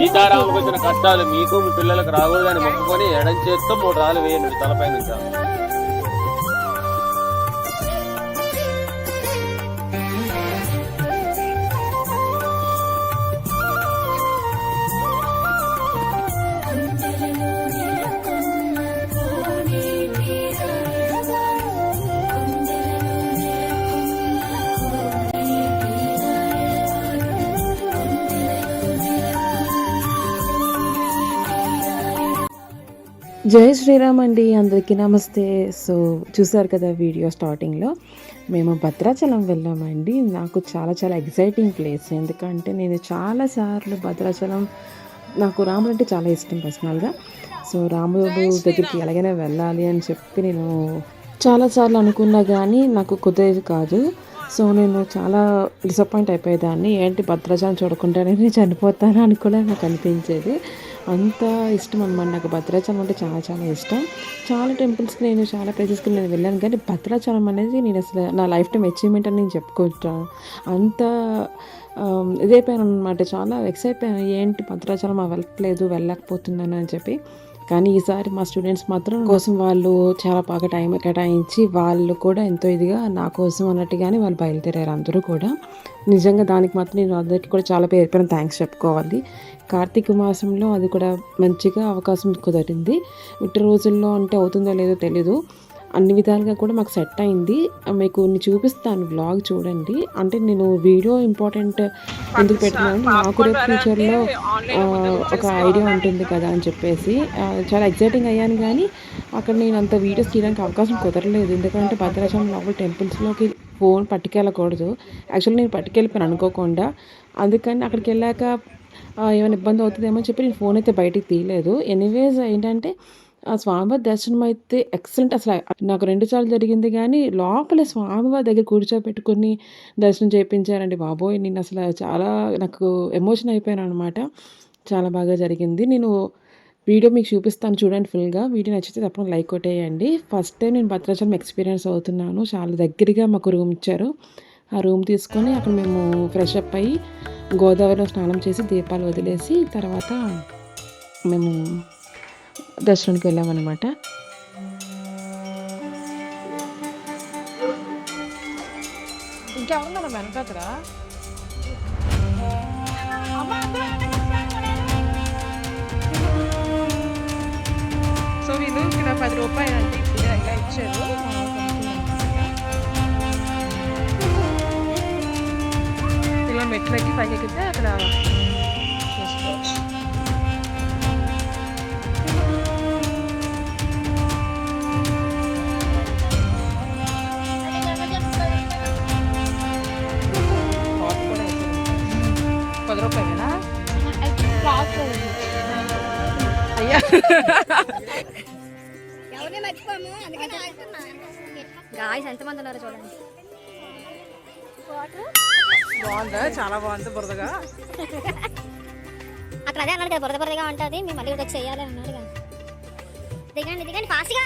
సీతారాములకు వచ్చిన కష్టాలు మీకు మీ పిల్లలకు రాకూడదని మొక్కుకొని ఎడం చేత్తో 3 రాళ్ళు వేయండి తలపై నుంచి. జై శ్రీరామ్ అండి, అందరికీ నమస్తే. సో చూసారు కదా వీడియో స్టార్టింగ్లో మేము భద్రాచలం వెళ్ళామండి. నాకు చాలా చాలా ఎగ్జైటింగ్ ప్లేస్, ఎందుకంటే నేను చాలాసార్లు భద్రాచలం, నాకు రాముడు అంటే చాలా ఇష్టం పర్సనల్గా. సో రాముడు దగ్గరికి ఎలాగైనా వెళ్ళాలి అని చెప్పి నేను చాలాసార్లు అనుకున్నా కానీ నాకు కుదిరేది కాదు. సో నేను చాలా డిసప్పాయింట్ అయిపోయేదాన్ని. ఏంటి భద్రాచలం చూడకుండానే నేను చనిపోతాను అని కూడా నాకు అనిపించేది. అంత ఇష్టం అన్నమాట నాకు భద్రాచలం అంటే చాలా చాలా ఇష్టం. చాలా టెంపుల్స్కి నేను చాలా ప్లేసెస్కి నేను వెళ్ళాను, కానీ భద్రాచలం అనేది నేను అసలు నా లైఫ్ టైం అచీవ్మెంట్ అని నేను చెప్పుకుంటాను. అంత ఇదైపోయాను అనమాట, చాలా ఎక్సైట్ అయిపోయాను. ఏంటి భద్రాచలం వెళ్ళకపోతున్నాను అని చెప్పి. కానీ ఈసారి మా స్టూడెంట్స్ మాత్రం కోసం వాళ్ళు చాలా బాగా టైం కేటాయించి వాళ్ళు కూడా ఎంతో ఇదిగా నా కోసం అన్నట్టుగానే వాళ్ళు బయలుదేరారు అందరూ కూడా. నిజంగా దానికి మాత్రం నేను అందరికీ కూడా చాలా పేరు థ్యాంక్స్ చెప్పుకోవాలి. కార్తీక మాసంలో అది కూడా మంచిగా అవకాశం కుదిరింది. ఇటు రోజుల్లో అంటే అవుతుందో లేదో తెలీదు, అన్ని విధాలుగా కూడా మాకు సెట్ అయింది. మీకు చూపిస్తాను, బ్లాగ్ చూడండి. అంటే నేను వీడియో ఇంపార్టెంట్ ఎందుకు పెట్టినాను, నాకు రేపు ఫ్యూచర్లో ఒక ఐడియా ఉంటుంది కదా అని చెప్పేసి చాలా ఎక్సైటింగ్ అయ్యాను. కానీ అక్కడ నేను అంత వీడియోస్ తీయడానికి అవకాశం కుదరలేదు, ఎందుకంటే భద్రాచలం లోపల టెంపుల్స్లోకి ఫోన్ పట్టుకెళ్ళకూడదు. యాక్చువల్లీ నేను పట్టుకెళ్ళిపోయాను అనుకోకుండా, అందుకని అక్కడికి వెళ్ళాక ఏమైనా ఇబ్బంది అవుతుందేమో అని చెప్పి నేను ఫోన్ అయితే బయటికి తీయలేదు. ఎనీవేస్ ఏంటంటే ఆ స్వామివారి దర్శనం అయితే ఎక్సలెంట్. అసలు నాకు 2 సార్లు జరిగింది, కానీ లోపల స్వామివారి దగ్గర కూర్చోబెట్టుకుని దర్శనం చేయించారండి బాబోయ్. నేను అసలు చాలా నాకు ఎమోషన్ అయిపోయాను అనమాట. చాలా బాగా జరిగింది. నేను వీడియో మీకు చూపిస్తాను, చూడండి ఫుల్గా. వీడియో నచ్చితే తప్పకుండా లైక్ కొట్టేయండి. ఫస్ట్ టైం నేను భద్రాచలం ఎక్స్పీరియన్స్ అవుతున్నాను. చాలా దగ్గరగా మాకు రూమ్ ఇచ్చారు. ఆ రూమ్ తీసుకొని అక్కడ మేము ఫ్రెష్ అప్ అయ్యి గోదావరిలో స్నానం చేసి దీపాలు వదిలేసి తర్వాత మేము దర్శనానికి వెళ్ళామన్నమాట. ఇంకెవరున్నా వెనకరా? సో వీళ్ళు ఇక్కడ 10 రూపాయలు అంటే ఇప్పుడు ఇలా ఇచ్చారు. ఇలా మెట్లు ఎక్కి పైకి ఎక్కితే అక్కడ చూసుకోవచ్చు. ఎంతమంది ఉన్నారు చూడండి. బాగుందా? చాలా బాగుంది. బురదగా అక్కడ అదే అన్నాడు కదా, బురదగా ఉంటుంది. మేము మళ్ళీ కూడా చేయాలి అన్నాడు కదా. దిగండి దిగండి ఫాస్ట్గా.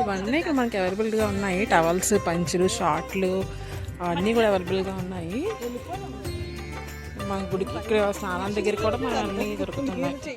ఇవన్నీ ఇక్కడ మనకి అవైలబుల్గా ఉన్నాయి. టవల్స్, పంచులు, షార్ట్లు అన్నీ కూడా అవైలబుల్గా ఉన్నాయి. మన గుడికి ఇక్కడ స్నానాల దగ్గర కూడా మన అన్నీ దొరుకుతున్నాయి.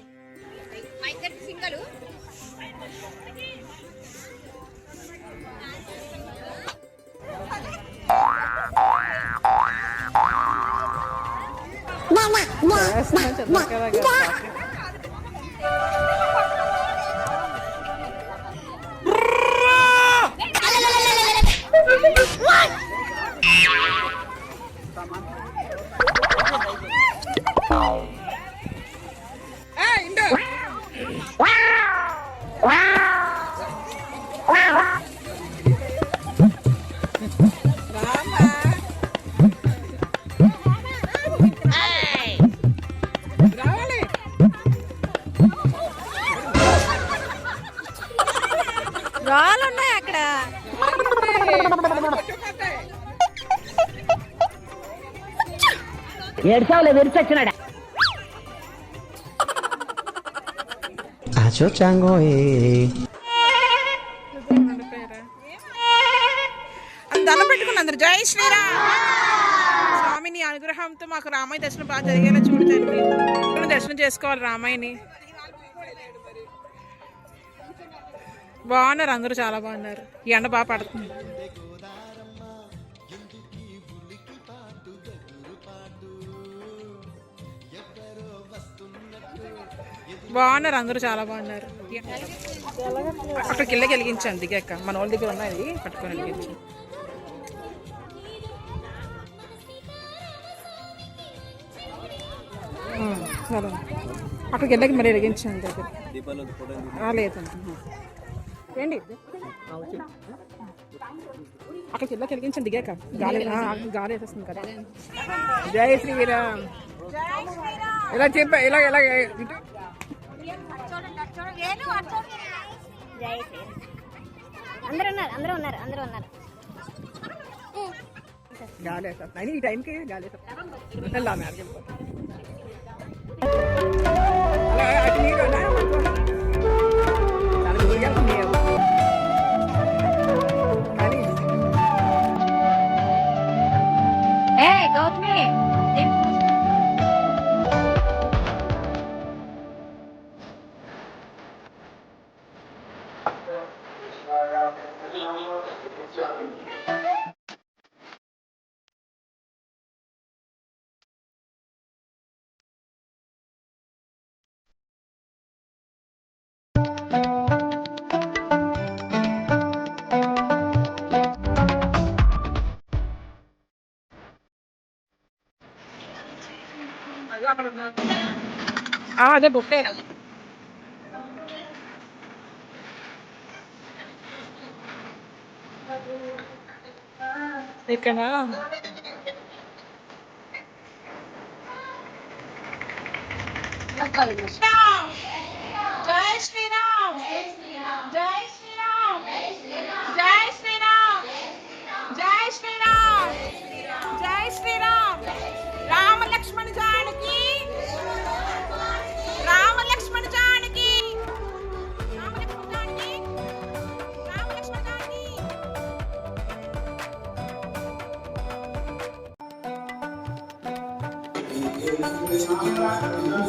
ఏడ్చావులే విరిచొచ్చినాడా Acho chango దండం పెట్టుకుని అందరు జై శ్రీరామ్. స్వామిని అనుగ్రహంతో మాకు రామయ్య దర్శనం బాగా జరిగేలా చూడతాను. దర్శనం చేసుకోవాలి రామయ్యని. బాగున్నారు అందరూ, చాలా బాగున్నారు. ఈ ఎండ బాగా పడుతుంది. బాగున్నారు అందరూ, చాలా బాగున్నారు. అక్కడికి వెళ్ళి వెలిగించాను దిగాక. మన వాళ్ళ దగ్గర ఉన్నది పట్టుకొని వెలిగించాను. సరే అక్కడికి వెళ్ళాక మరి వెలిగించాను దగ్గర లేదండి. ఏంటి అక్కడికి వెళ్ళాక వెలిగించాను దిగాక. గాలి గాలి వేసేస్తుంది కదా. జై శ్రీరామ్. ఇలా చెప్పా ఇలా ఇలా అందరూ ఉన్నారు. గాలి వేసేస్తాను ఈ టైంకి. గాలి వేసేస్తాను వెళ్ళాము అలా అటు నీరు చాలా దూరంగా ఉంది. అదే బుట్టే ఇక్కడ. జై శ్రీరామ్. జై శ్రీరామ్. జై శ్రీరామ్. జై శ్రీరామ్. జై శ్రీరామ్. రామ లక్ష్మణ జానకి. రామ లక్ష్మణ జానకి. రామ లక్ష్మణ జానకి. రామ లక్ష్మణ జానకి.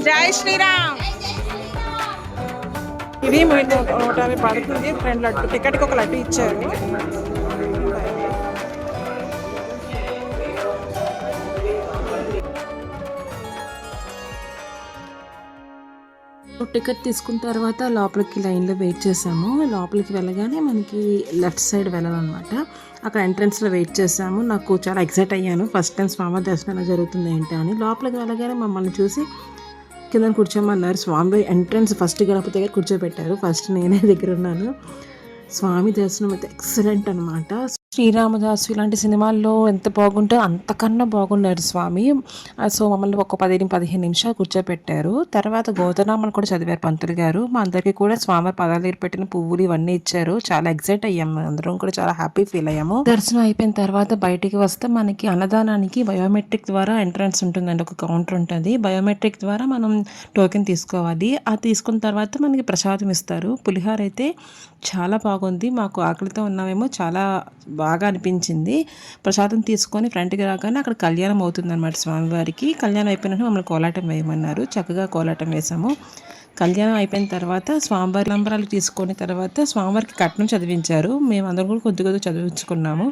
జై శ్రీరామ్. ఇది 150 పడుతుంది. 2 లడ్డు టికెట్కి ఒక లడ్డు ఇచ్చారు. టికెట్ తీసుకున్న తర్వాత లోపలికి లైన్లో వెయిట్ చేసాము. లోపలికి వెళ్ళగానే మనకి లెఫ్ట్ సైడ్ వెళ్ళాలన్నమాట. అక్కడ ఎంట్రన్స్లో వెయిట్ చేసాము. నాకు చాలా ఎక్సైట్ అయ్యాను. ఫస్ట్ టైం స్వామి దర్శనం ఎలా జరుగుతుంది ఏంటి అని. లోపలికి వెళ్ళగానే మమ్మల్ని చూసి కింద కూర్చోమన్నారు. స్వామి ఎంట్రన్స్ ఫస్ట్ గడప దగ్గర కూర్చోబెట్టారు. ఫస్ట్ నేనే దగ్గర ఉన్నాను. స్వామి దర్శనం అయితే ఎక్సలెంట్ అనమాట. శ్రీరామదాసు ఇలాంటి సినిమాల్లో ఎంత బాగుంటో అంతకన్నా బాగున్నారు స్వామి. సో మమ్మల్ని ఒక 15 నిమిషాలు కూర్చోపెట్టారు. తర్వాత గోతనామాలు కూడా చదివారు పంతులు గారు. మా అందరికీ కూడా స్వామి పదాల దగ్గర పెట్టిన పువ్వులు ఇవన్నీ ఇచ్చారు. చాలా ఎక్సైట్ అయ్యాము. అందరం కూడా చాలా హ్యాపీ ఫీల్ అయ్యాము. దర్శనం అయిపోయిన తర్వాత బయటికి వస్తే మనకి అన్నదానానికి బయోమెట్రిక్ ద్వారా ఎంట్రన్స్ ఉంటుందండి. ఒక కౌంటర్ ఉంటుంది. బయోమెట్రిక్ ద్వారా మనం టోకెన్ తీసుకోవాలి. అది తీసుకున్న తర్వాత మనకి ప్రసాదం ఇస్తారు. పులిహోర అయితే చాలా బాగుంది. మాకు ఆకలితో ఉన్నామేమో చాలా బాగా అనిపించింది. ప్రసాదం తీసుకొని ఫ్రంట్కి రాగానే అక్కడ కళ్యాణం అవుతుంది అనమాట స్వామివారికి. కళ్యాణం అయిపోయినట్టు మమ్మల్ని కోలాటం వేయమన్నారు. చక్కగా కోలాటం వేసాము. కళ్యాణం అయిపోయిన తర్వాత స్వామివారి నంబరాలు తీసుకున్న తర్వాత స్వామివారికి కట్నం చదివించారు. మేము అందరం కూడా కొద్ది కొద్దిగా చదివించుకున్నాము.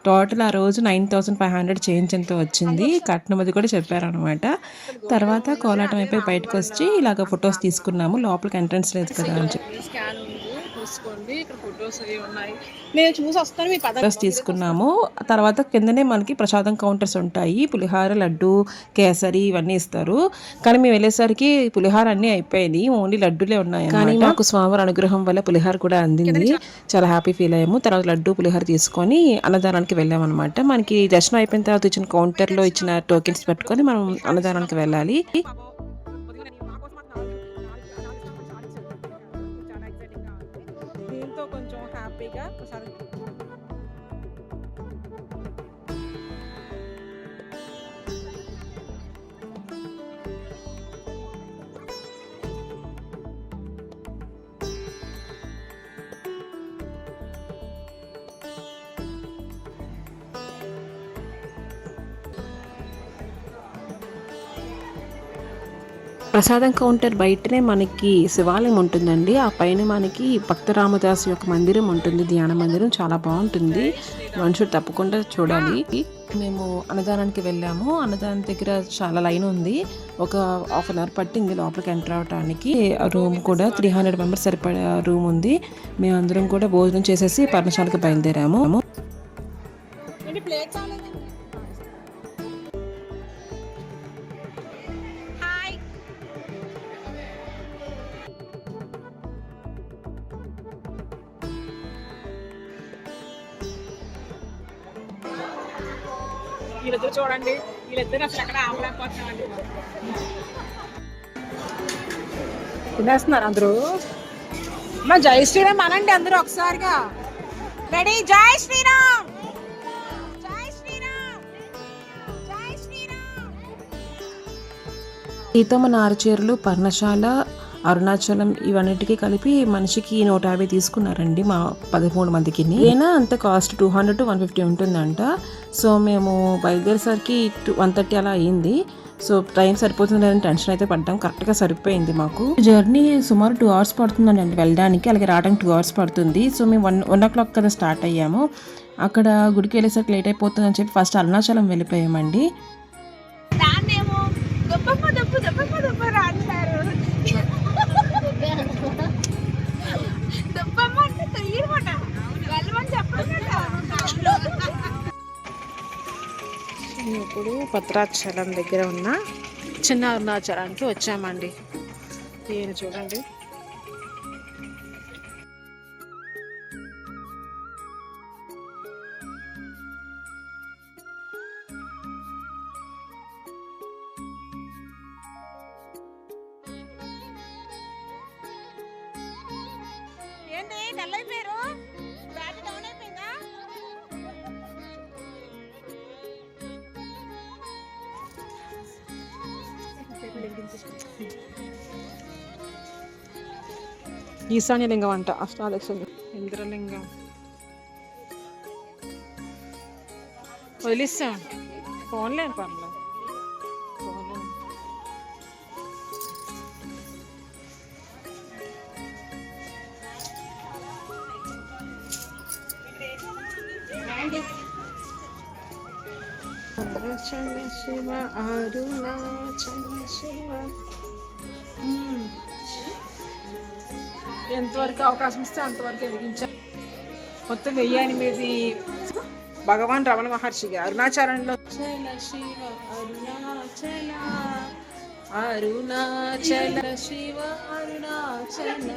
టోటల్ ఆ రోజు 9500 చేంజ్ ఎంతో వచ్చింది. కట్నం అది కూడా చెప్పారనమాట. తర్వాత కోలాటం అయిపోయి బయటకు వచ్చి ఇలాగ ఫొటోస్ తీసుకున్నాము. లోపలికి ఎంట్రన్స్ లేదు కదా అని చెప్పి నేను చూసి వస్తాను. మీ ఫొటోస్ తీసుకున్నాము. తర్వాత కిందనే మనకి ప్రసాదం కౌంటర్స్ ఉంటాయి. పులిహార, లడ్డు, కేసరి ఇవన్నీ ఇస్తారు. కానీ మేము వెళ్ళేసరికి పులిహార అన్నీ అయిపోయింది. ఓన్లీ లడ్డూలే ఉన్నాయి. కానీ మాకు స్వామివారి అనుగ్రహం వల్ల పులిహార కూడా అందింది. చాలా హ్యాపీ ఫీల్ అయ్యాము. తర్వాత లడ్డు పులిహార తీసుకొని అన్నదానానికి వెళ్ళామన్నమాట. మనకి దర్శనం అయిపోయిన తర్వాత ఇచ్చిన కౌంటర్లో ఇచ్చిన టోకెన్స్ పెట్టుకొని మనం అన్నదానానికి వెళ్ళాలి. దీంతో కొంచెం హ్యాపీగా ప్రసాదం కౌంటర్ బయటనే మనకి శివాలయం ఉంటుందండి. ఆ పైన మనకి భక్త రామదాసు యొక్క మందిరం ఉంటుంది, ధ్యాన మందిరం. చాలా బాగుంటుంది, మనుషులు తప్పకుండా చూడాలి. మేము అన్నదానానికి వెళ్ళాము. అన్నదానం దగ్గర చాలా లైన్ ఉంది. ఒక హాఫ్ అన్ అవర్ పట్టింది లోపలికి ఎంటర్ అవడానికి. రూమ్ కూడా 300 మెంబర్స్ సరిపడే రూమ్ ఉంది. మేము అందరం కూడా భోజనం చేసేసి పర్ణశాలకు బయలుదేరాము. వీళ్ళిద్దరు చూడండి, వీళ్ళిద్దరు అసలు ఎక్కడ ఆపలేకపోతున్నామండి. తినేస్తున్నారు అందరూ. మా జై శ్రీరామ్ అనండి అందరూ ఒకసారిగా. రెడీ? జై శ్రీరామ్, జై శ్రీరామ్, జై శ్రీరామ్. సీతమ్మ నారచీరలు, పర్ణశాల, అరుణాచలం ఇవన్నిటికీ కలిపి మనిషికి 150 తీసుకున్నారండి మా 13 మందికి. ఏనా అంత కాస్ట్ 200 to 150 ఉంటుందంట. సో మేము బయలుదేరేసరికి 130 అలా అయ్యింది. సో టైం సరిపోతుందని టెన్షన్ అయితే పడ్డాం. కరెక్ట్గా సరిపోయింది మాకు. జర్నీ సుమారు 2 hours పడుతుందండి వెళ్ళడానికి, అలాగే రావడానికి 2 hours పడుతుంది. సో మేము 1 o'clock కదా స్టార్ట్ అయ్యాము. అక్కడ గుడికి వెళ్ళేసరికి లేట్ అయిపోతుందని చెప్పి ఫస్ట్ అరుణాచలం వెళ్ళిపోయామండి. ఇప్పుడు భద్రాచలం దగ్గర ఉన్న చిన్న అరుణాచలానికి వచ్చామండి. దీన్ని చూడండి. ఏంటి డల్ అయిపోయారు? బ్యాటరీ డౌన్ అయిపోయిందా? ఈశాన్యలింగం అంట, అష్టాదశ ఇంద్రలింగం. వదిలిస్తాం ఫోన్లే పర్లేదు. అరుణాచల శివ, అరుణాచల శివ. ఎంతవరకు అవకాశం ఇస్తే అంతవరకు వెలిగించారు. మొత్తం 1008 భగవాన్ రమణ మహర్షిగా అరుణాచలంలో శివ అరుణాచల, అరుణాచల శివ అరుణాచల.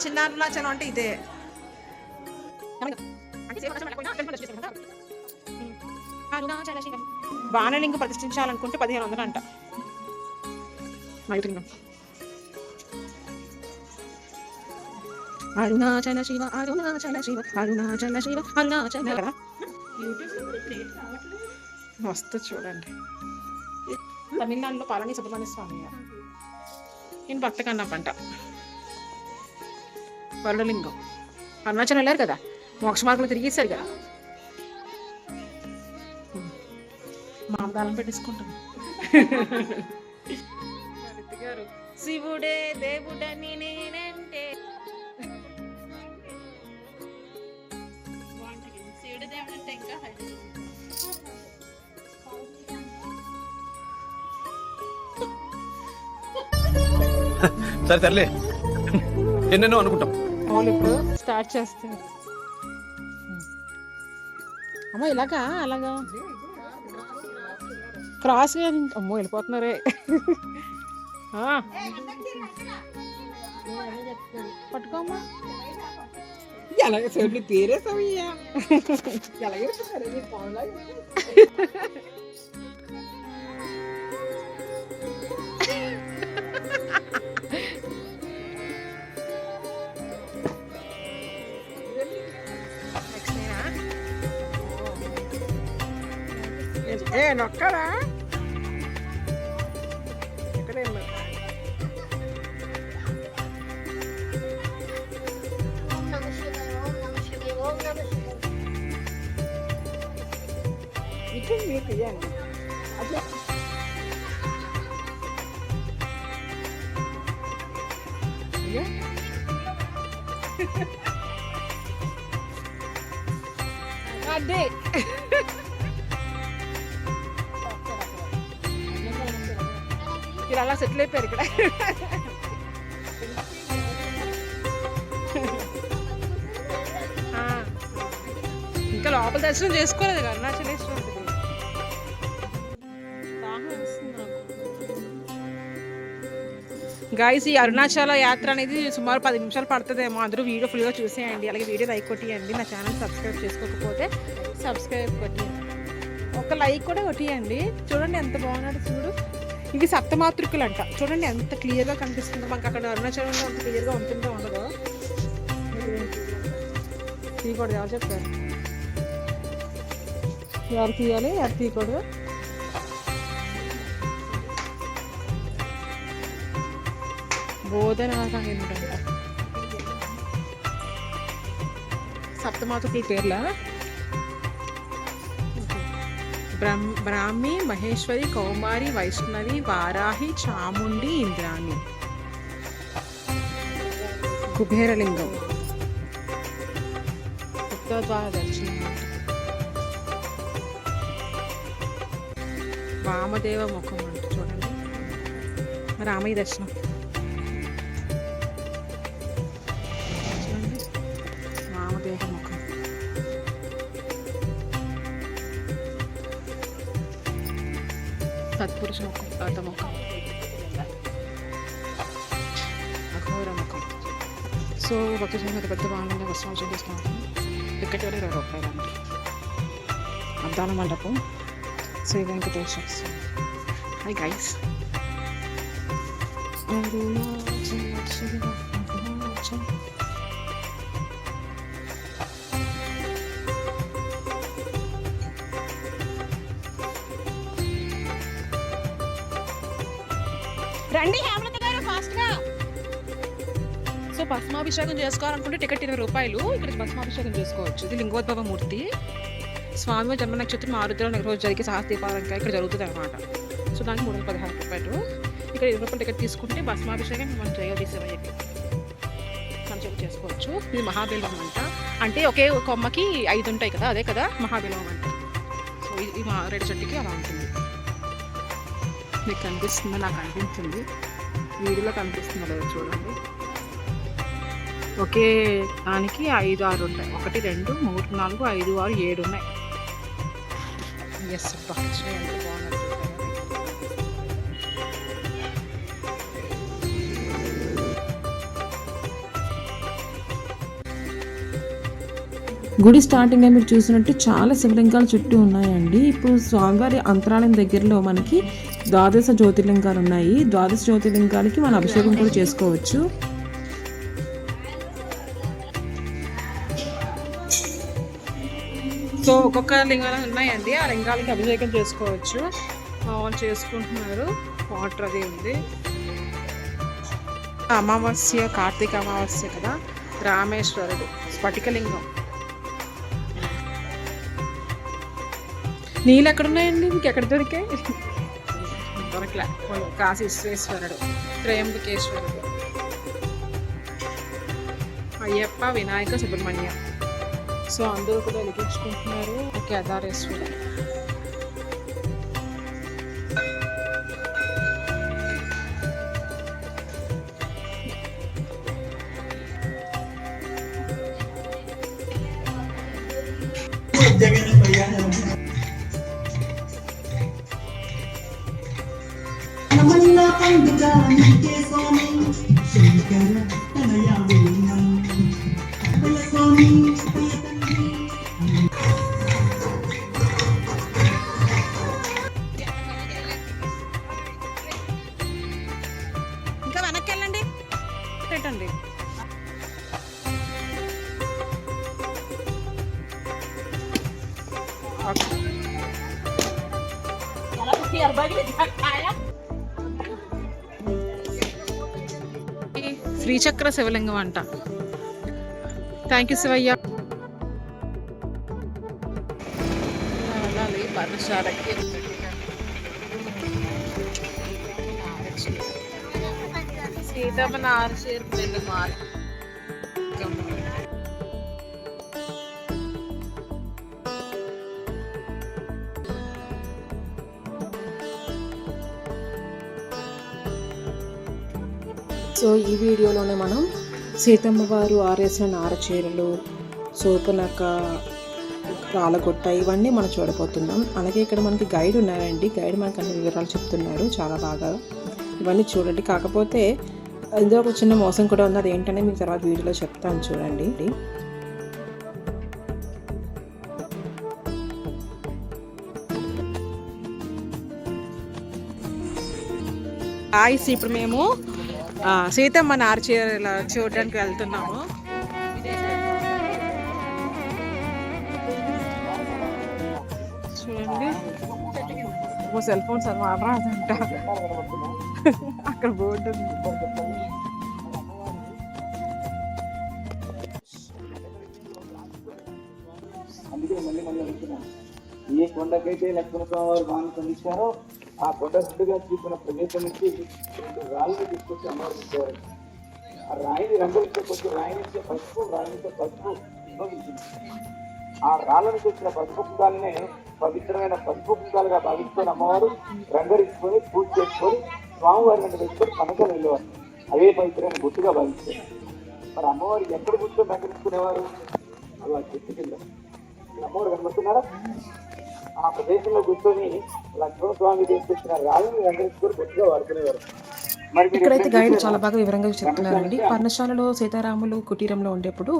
చిన్న అరుణాచలం అంటే ఇదే. బాణలింగం ప్రతిష్ఠించాలనుకుంటే 1500 అంట. అరుణాచల శివ, అరుణాచల శివ, అరుణాచల శివ, అరుణాచల. వస్తూ చూడండి. తమిళనాడులో పళని సుబ్రహ్మణ్య స్వామి గారు. నేను భక్త కన్నా పంట వరలింగం. అరుణాచలం వెళ్ళారు కదా, మోక్ష మార్గంలో తిరిగేశారు కదా. మామదాలం పెట్టేసుకుంటాం. శివుడే దేవుడని నేనంటే శివుడు దేవుడంటే ఇంకా సరే తరలే, ఎన్నెన్నో అనుకుంటాం. వాళ్ళు ఇప్పుడు స్టార్ట్ చేస్తారు. అమ్మ ఇలాగా అలాగా క్రాస్. అమ్మో వెళ్ళిపోతున్నారే. పట్టుకోమ్మా. ఎలాగ చెట్లు తీరేసామయ్యా. ఎలాగే నొక్కరా ఇక్కడే మీకు ఇవ్వండి. అయ్యో అదే ఇలా అలా సెటిల్ అయిపోయారు ఇక్కడ. ఇంకా లోపల దర్శనం చేసుకోలేదు కదా అరుణాచలేశ్వరుడు. గాయస్ ఈ అరుణాచల యాత్ర అనేది సుమారు 10 నిమిషాలు పడుతుందేమో. అందరూ వీడియో ఫుల్గా చూసేయండి, అలాగే వీడియో లైక్ కొట్టియండి. నా ఛానల్ సబ్స్క్రైబ్ చేసుకోకపోతే సబ్స్క్రైబ్ కొట్టియండి, ఒక లైక్ కూడా కొట్టియండి. చూడండి ఎంత బాగున్నాడు చూడు. ఇవి సప్తమాతృకులు అంట. చూడండి ఎంత క్లియర్గా కనిపిస్తుందో. మనకు అక్కడ అరుణాచలంలో అంత క్లియర్గా ఉంటుందో ఉండదో తీయకూడదు. ఎవరు చెప్పారు? ఎవరు తీయాలి, ఎవరు తీయకూడదు? బోధన ఏంటంట సప్తమాతృకుల పేర్ల బ్రాహ్మి, మహేశ్వరి, కౌమారి, వైష్ణవి, వారాహి, చాముండి, ఇంద్రాణి. కుబేరలింగం, ఉత్తరద్వార దర్శనం, వామదేవ ముఖం అంట. చూడండి రామయ్య దర్శనం. చూడండి వామదేవ ముఖం. సత్పురుష ముఖం, పాత ముఖం, అఘోర ముఖం. సో భక్తులు పెద్ద బాగుంది. వస్త్రాలు చేస్తున్నాను. టికెట్ కూడా 20 రూపాయలు అండి. అద్దాల మండపం, శ్రీ వెంకటేశ్వర స్వామి. Hi guys. రండి హేమలత గారు ఫాస్ట్గా. సో భస్మాభిషేకం చేసుకోవాలనుకుంటే టికెట్ 20 రూపాయలు. ఇక్కడ భస్మాభిషేకం చేసుకోవచ్చు. ఇది లింగోద్భవ మూర్తి. స్వామి జన్మ నక్షత్రం ఆరుద్ర రోజు జరిగే సహస్ర దీపాలంక ఇక్కడ జరుగుతుంది అనమాట. సో దానికి 316 రూపాయలు. ఇక్కడ 20 రూపాయలు టికెట్ తీసుకుంటే భస్మాభిషేకం మనం జయదీసేవయ్యకి మనం చేసుకోవచ్చు. ఇది మహాబెల్వం అంట. అంటే ఒకే కొమ్మకి 5 ఉంటాయి కదా, అదే కదా మహాబెల్వం అంట. సో ఇది మా రెడ్డి చెట్టుకి అలా ఉంటుంది. మీకు కనిపిస్తుందో? నాకు అనిపించింది, వీడియోలో కనిపిస్తుందో లేదో చూడండి. ఒకే దానికి 5, 6 ఉంటాయి. 1, 2, 3, 4, 5, 6, 7 ఉన్నాయి. ఎస్ బాగుంది. గుడి స్టార్టింగ్లో మీరు చూసినట్టు చాలా శివలింగాలు చుట్టూ ఉన్నాయండి. ఇప్పుడు స్వామివారి అంతరాలయం దగ్గరలో మనకి 12 జ్యోతిర్లింగాలు ఉన్నాయి. 12 జ్యోతిర్లింగాలకి మనం అభిషేకం కూడా చేసుకోవచ్చు. సో ఒక్కొక్క లింగాలు ఉన్నాయండి. ఆ లింగాలకి అభిషేకం చేసుకోవచ్చు. వాళ్ళు చేసుకుంటున్నారు. వాటర్ అది ఉంది. అమావాస్య, కార్తీక అమావాస్య కదా. రామేశ్వరుడు స్ఫటికలింగం. నీళ్ళు ఎక్కడున్నాయండి? మీకు ఎక్కడ దొరికాయి? దొరకలే. కాశీ విశ్వేశ్వరుడు, త్రయంబకేశ్వరుడు, అయ్యప్ప, వినాయక, సుబ్రహ్మణ్య. సో అందరూ కూడా వెలిగించుకుంటున్నారు. కేదారేశ్వరుడు. ఇంకా వెనక్కి వెళ్ళండి. పెట్టండి. శ్రీచక్ర శివలింగం అంట. Thank you Shivayya. వెళ్ళాలి పర్ణశాలకి. సీతమ్మ నారు చీర పెళ్లి మార్గం. సో ఈ వీడియోలోనే మనం సీతమ్మ వారు ఆరేసిన నార చీరలు, సోపునక, రాళ్ళగొట్ట ఇవన్నీ మనం చూడబోతున్నాం. అలాగే ఇక్కడ మనకి గైడ్ ఉన్నారండి. గైడ్ మనకు అన్ని వివరాలు చెప్తున్నారు చాలా బాగా. ఇవన్నీ చూడండి. కాకపోతే ఇందులో ఒక చిన్న మోసం కూడా ఉంది. అది ఏంటనే మీకు తర్వాత వీడియోలో చెప్తాను చూడండి. ఇప్పుడు మేము సీతమ్మ నారు చీర చూడడానికి వెళ్తున్నాము. చూడండి, సెల్ ఫోన్స్ అది మాట్లాడదంట. అక్కడ బోర్డు ఉంది. అందుకే మళ్ళీ అడుగుతున్నాను, ఏ కొండకైతే లక్ష్మణ స్వామి వారు బాగా సంధించారో ఆ కొండ సుడ్డుగా చూసిన ప్రదేశం నుంచి రాళ్ళని తీసుకొచ్చి అమ్మవారు ఇచ్చేవారు. ఆ రాయిని రంగులతో కొంచెం రాయినిచ్చే పసుపు, రాయినిచ్చే పసుపు ఉపయోగించింది. ఆ రాళ్ళని తెచ్చిన పసుపు కుంకాలనే పవిత్రమైన పసుపు కుంకాలుగా భావించుకొని అమ్మవారు రంగరించుకొని పూజ చేసుకొని స్వామివారి వెంట వేసుకొని పనకలు వెళ్ళేవారు. అదే పవిత్రమైన గుర్తుగా భావించారు. మరి అమ్మవారు ఎక్కడ కూర్చొని రంగరించుకునేవారు? అలా చెట్టు కింద అమ్మవారు కనబడుతున్నారా? ఆ ప్రదేశంలో కూర్చొని లక్ష్మణ స్వామి తీసుకొచ్చిన రాళ్ళని రంగరించుకొని గుర్తుగా వాడుకునేవారు. ఇక్కడైతే గైడ్ చాలా బాగా వివరంగా చెప్తున్నారండి. పర్ణశాలలో సీతారాములు కుటీరంలో ఉండేప్పుడు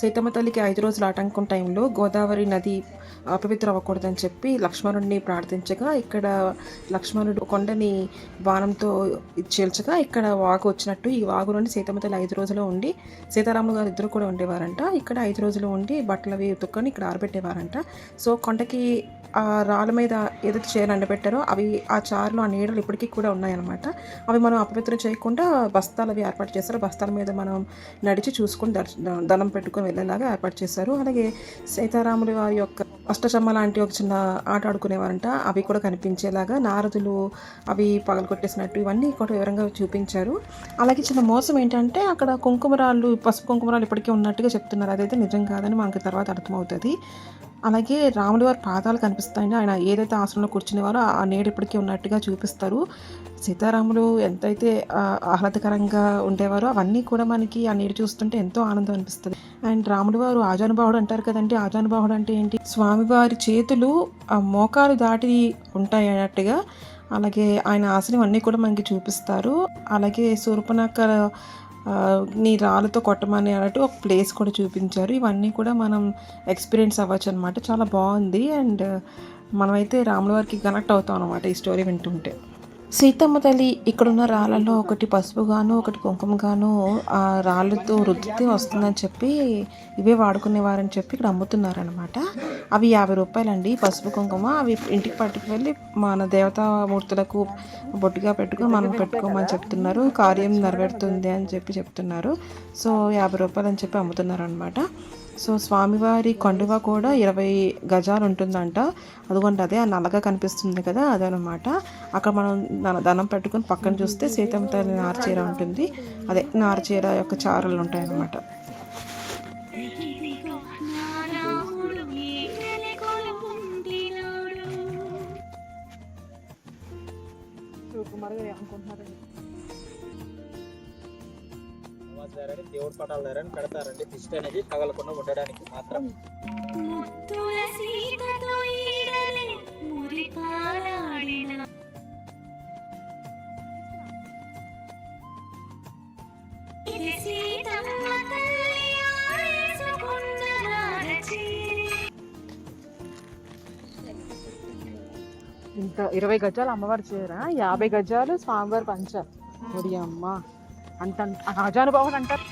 సీతమ్మ తల్లికి 5 రోజుల ఆటంకం టైంలో గోదావరి నది అపవిత్రం అవ్వకూడదని చెప్పి లక్ష్మణుడిని ప్రార్థించగా, ఇక్కడ లక్ష్మణుడు కొండని బాణంతో చీల్చగా ఇక్కడ వాగు వచ్చినట్టు ఈ వాగులోని సీతమ్మ తల్లి 5 రోజులు ఉండి, సీతారాములు గారు ఇద్దరు కూడా ఉండేవారంట. ఇక్కడ 5 రోజులు ఉండి బట్టలు అవి ఉతుక్కొని ఇక్కడ ఆరబెట్టేవారంట. సో కొండకి ఆ రాళ్ళ మీద ఏదైతే చీరలు ఎండబెట్టారో అవి ఆ చారులు, ఆ నీడలు ఇప్పటికీ కూడా ఉన్నాయన్నమాట. అవి మనం అపవిత్రం చేయకుండా బస్తాలు అవి ఏర్పాటు చేస్తారు. బస్తాల మీద మనం నడిచి చూసుకొని దండం పెట్టుకొని వెళ్ళేలాగా ఏర్పాటు చేశారు. అలాగే సీతారాములు వారి యొక్క అష్టచమ్మ లాంటి ఒక చిన్న ఆట ఆడుకునేవారంట. అవి కూడా కనిపించేలాగా నారదులు అవి పగలగొట్టేసినట్టు ఇవన్నీ కూడా వివరంగా చూపించారు. అలాగే చిన్న మోసం ఏంటంటే అక్కడ కుంకుమరాళ్ళు, పసుపు కుంకుమరాలు ఇప్పటికీ ఉన్నట్టుగా చెప్తున్నారు. అదైతే నిజం కాదని మనకి తర్వాత అర్థమవుతుంది. అలాగే రాముడి వారి పాదాలు కనిపిస్తాయండి. ఆయన ఏదైతే ఆసనంలో కూర్చునేవారో ఆ నీడ ఇప్పటికీ ఉన్నట్టుగా చూపిస్తారు. సీతారాములు ఎంతైతే ఆహ్లాదకరంగా ఉండేవారో అవన్నీ కూడా మనకి ఆ నీడ చూస్తుంటే ఎంతో ఆనందం అనిపిస్తుంది. అండ్ రాముడి వారు ఆజానుబాహుడు అంటారు కదండి. ఆజానుబాహుడు అంటే ఏంటి? స్వామివారి చేతులు ఆ మోకాలు దాటి ఉంటాయి అన్నట్టుగా. అలాగే ఆయన ఆసనం అన్నీ కూడా మనకి చూపిస్తారు. అలాగే శూర్పణఖ నీ రాళ్ళతో కొట్టమని అన్నట్టు ఒక ప్లేస్ కూడా చూపించారు. ఇవన్నీ కూడా మనం ఎక్స్పీరియన్స్ అవ్వచ్చు అనమాట. చాలా బాగుంది. అండ్ మనమైతే రాముల వారికి కనెక్ట్ అవుతాం అనమాట ఈ స్టోరీ వింటుంటే. సీతమ్మ తల్లి ఇక్కడున్న రాళ్ళలో ఒకటి పసుపుగాను ఒకటి కుంకుమగాను ఆ రాళ్ళతో రుద్దితే వస్తుందని చెప్పి ఇవే వాడుకునేవారని చెప్పి ఇక్కడ అమ్ముతున్నారనమాట. అవి 50 రూపాయలండి పసుపు కుంకుమ. అవి ఇంటికి పట్టుకు వెళ్ళి మన దేవతామూర్తులకు బొట్టుగా పెట్టుకొని మనం పెట్టుకోమని చెప్తున్నారు. కార్యం నెరవేరుతుంది అని చెప్పి చెప్తున్నారు. సో 50 రూపాయలు అని చెప్పి అమ్ముతున్నారు అనమాట. సో స్వామివారి కండువా కూడా 20 గజాలు ఉంటుందంట. అదిగోండి అదే ఆ నల్లగా కనిపిస్తుంది కదా, అదనమాట. అక్కడ మనం దండం పెట్టుకొని పక్కన చూస్తే సీతమ్మ తల్లి నారచీర ఉంటుంది. అదే నారచీర యొక్క చారలు ఉంటాయన్నమాట. దేవుడి పటాల దగ్గర పెడతారండి. దిష్టి అనేది తగలకుండా ఉండడానికి మాత్రం. ఇంత 20 గజాలు అమ్మవారి చీర, 50 గజాలు స్వామివారి పంచ. ఒడి అమ్మ అంత ఆజానుబాహుడు అంటారు.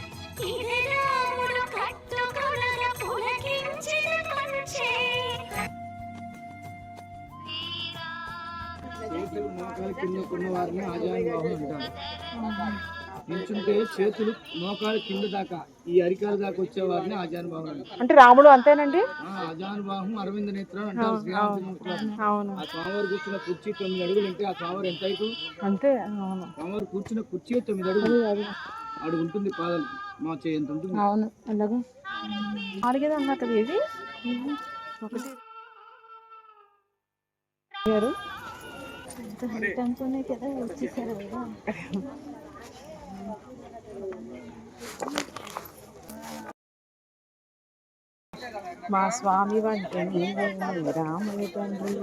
వారిని ఆజానుబాహుడు అంటారు. నిల్చుంటే చేతులు మోకాలు కింద దాకా ఈ అరికాల దాకా వచ్చేవారిని ఆజానుభావం అంటారు. అంటే రాముడు అంతేనండి. ఆజానుభావం అరవింద నేత్రం అంటారు శ్రీరామచంద్ర. అవును. ఆ స్వామివారు కూర్చున్న కుర్చీ 9 అడుగులు ఉంటే ఆ స్వామివారు ఎంత హైటు? అంతే. అవును. స్వామివారు కూర్చున్న కుర్చీ 9 అడుగులు అడుగు ఉంటుంది. పాదాలు మా చేయంత ఉంటుంది. అవును. అలాగా అడిగేది అన్నారు కదా. ఇది ఒకటి గారు కదా వచ్చేసారు కదా. మా స్వామి వంటి రాముని తండ్రి.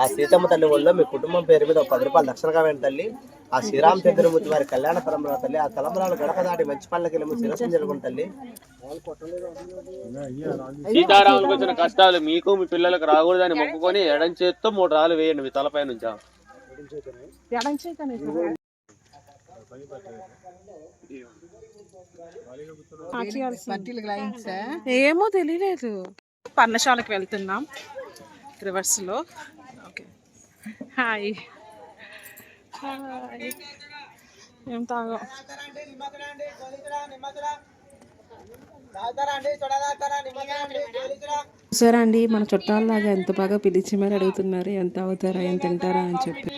ఆ సీతమ్మ తల్లి ఒళ్ళో మీ కుటుంబం పేరు మీద 10 రూపాయలు దక్షిణగా వేయండి తల్లి. ఆ శ్రీరామచంద్రమూర్తి వారి కళ్యాణ తలంబరాలు తల్లి. ఆ తలంబరాలు గడప దాటి మంచి పళ్ళకి వెళ్ళి శిరస్సు జరుగుతుంది తల్లి. సీతారాములకు వచ్చిన కష్టాలు మీకు మీ పిల్లలకు రాకూడదని మొక్కుకొని ఎడం చేత్తో 3 రాళ్ళు వేయండి మీ తలపై నుంచి. ఏమో తెలియలేదు. పర్ణశాలకు వెళ్తున్నాం రివర్స్ లో. Okay hi hi. ఏం తాగా సరే అండి, మన చుట్టాలలాగా ఎంత బాగా పిలిచి మరి అడుగుతున్నారు ఎంత అవుతారా ఎంత తింటారా అని చెప్పి.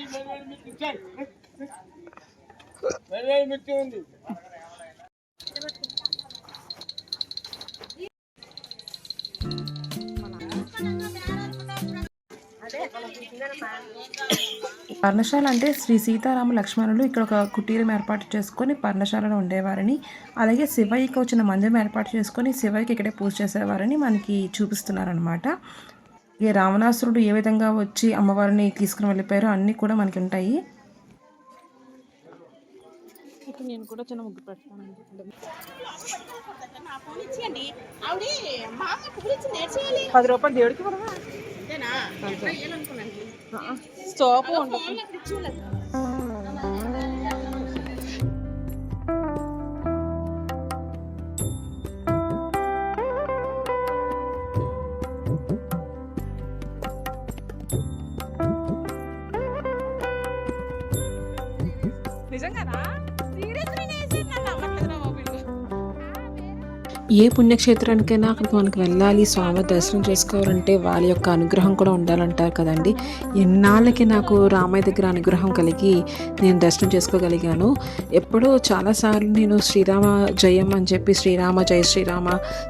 పర్ణశాల అంటే శ్రీ సీతారామ లక్ష్మణులు ఇక్కడ ఒక కుటీరం ఏర్పాటు చేసుకొని పర్ణశాలలో ఉండేవారని, అలాగే శివయ్యకి వచ్చిన మందిరం ఏర్పాటు చేసుకొని శివయ్యకి ఇక్కడే పూజ చేసేవారని మనకి చూపిస్తున్నారనమాట. ఇక రావణాసురుడు ఏ విధంగా వచ్చి అమ్మవారిని తీసుకుని వెళ్ళిపోయారో అన్నీ కూడా మనకి ఉంటాయి. నేను కూడా చిన్న ముగ్గు పెడతాను. 10 రూపాయలు దేవుడికి పడవా స్టోపు ఉండదు. నిజంగానా? ఏ పుణ్యక్షేత్రానికైనా అక్కడికి మనకు వెళ్ళాలి, స్వామి దర్శనం చేసుకోవాలంటే వాళ్ళ యొక్క అనుగ్రహం కూడా ఉండాలంటారు కదండి. ఎన్నాళ్ళకి నాకు రామయ్య దగ్గర అనుగ్రహం కలిగి నేను దర్శనం చేసుకోగలిగాను. ఎప్పుడూ చాలాసార్లు నేను శ్రీరామ జయం అని చెప్పి శ్రీరామ జయ శ్రీరామ,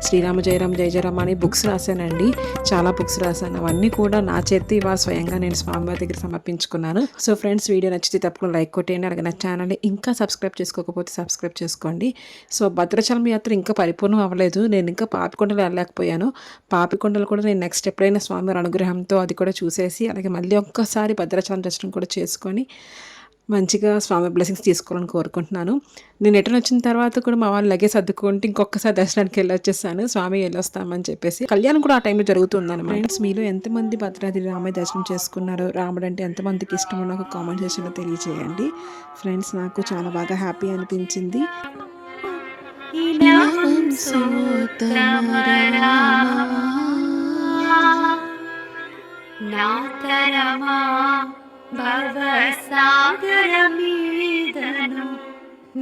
శ్రీరామ జయరామ జయ జయరామ అని బుక్స్ రాశానండి. చాలా బుక్స్ రాశాను. అవన్నీ కూడా నా చేతి ఇవాళ స్వయంగా నేను స్వామివారి దగ్గర సమర్పించుకున్నాను. సో ఫ్రెండ్స్, వీడియో నచ్చితే తప్పకుండా లైక్ కొట్టేయండి. అలాగే నా ఛానల్ని ఇంకా సబ్స్క్రైబ్ చేసుకోకపోతే సబ్స్క్రైబ్ చేసుకోండి. సో భద్రాచలం యాత్ర ఇంకా పరిపూర్ణం అవ్వలేదు. నేను ఇంకా పాపికొండలు వెళ్ళలేకపోయాను. పాపికొండలు కూడా నేను నెక్స్ట్ ఎప్పుడైనా స్వామివారి అనుగ్రహంతో అది కూడా చూసేసి అలాగే మళ్ళీ ఒక్కసారి భద్రాచలం దర్శనం కూడా చేసుకొని మంచిగా స్వామి బ్లెస్సింగ్స్ తీసుకోవాలని కోరుకుంటున్నాను. నేను రిటర్న్ వచ్చిన తర్వాత కూడా మా వాళ్ళు లగేజ్ సర్దుకుంటే ఇంకొకసారి దర్శనానికి వెళ్ళొచ్చేసాను. స్వామి వెళ్ళొస్తామని చెప్పేసి. కళ్యాణం కూడా ఆ టైంలో జరుగుతుందని. ఫ్రెండ్స్, మీలో ఎంతమంది భద్రాద్రి రామయ్య దర్శనం చేసుకున్నారో, రాముడు అంటే ఎంతమందికి ఇష్టమో నాకు కామెంట్ సెక్షన్లో తెలియజేయండి. ఫ్రెండ్స్, నాకు చాలా బాగా హ్యాపీ అనిపించింది. భవసాగరమీదను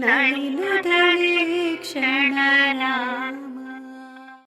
నళినుదలే క్షణరా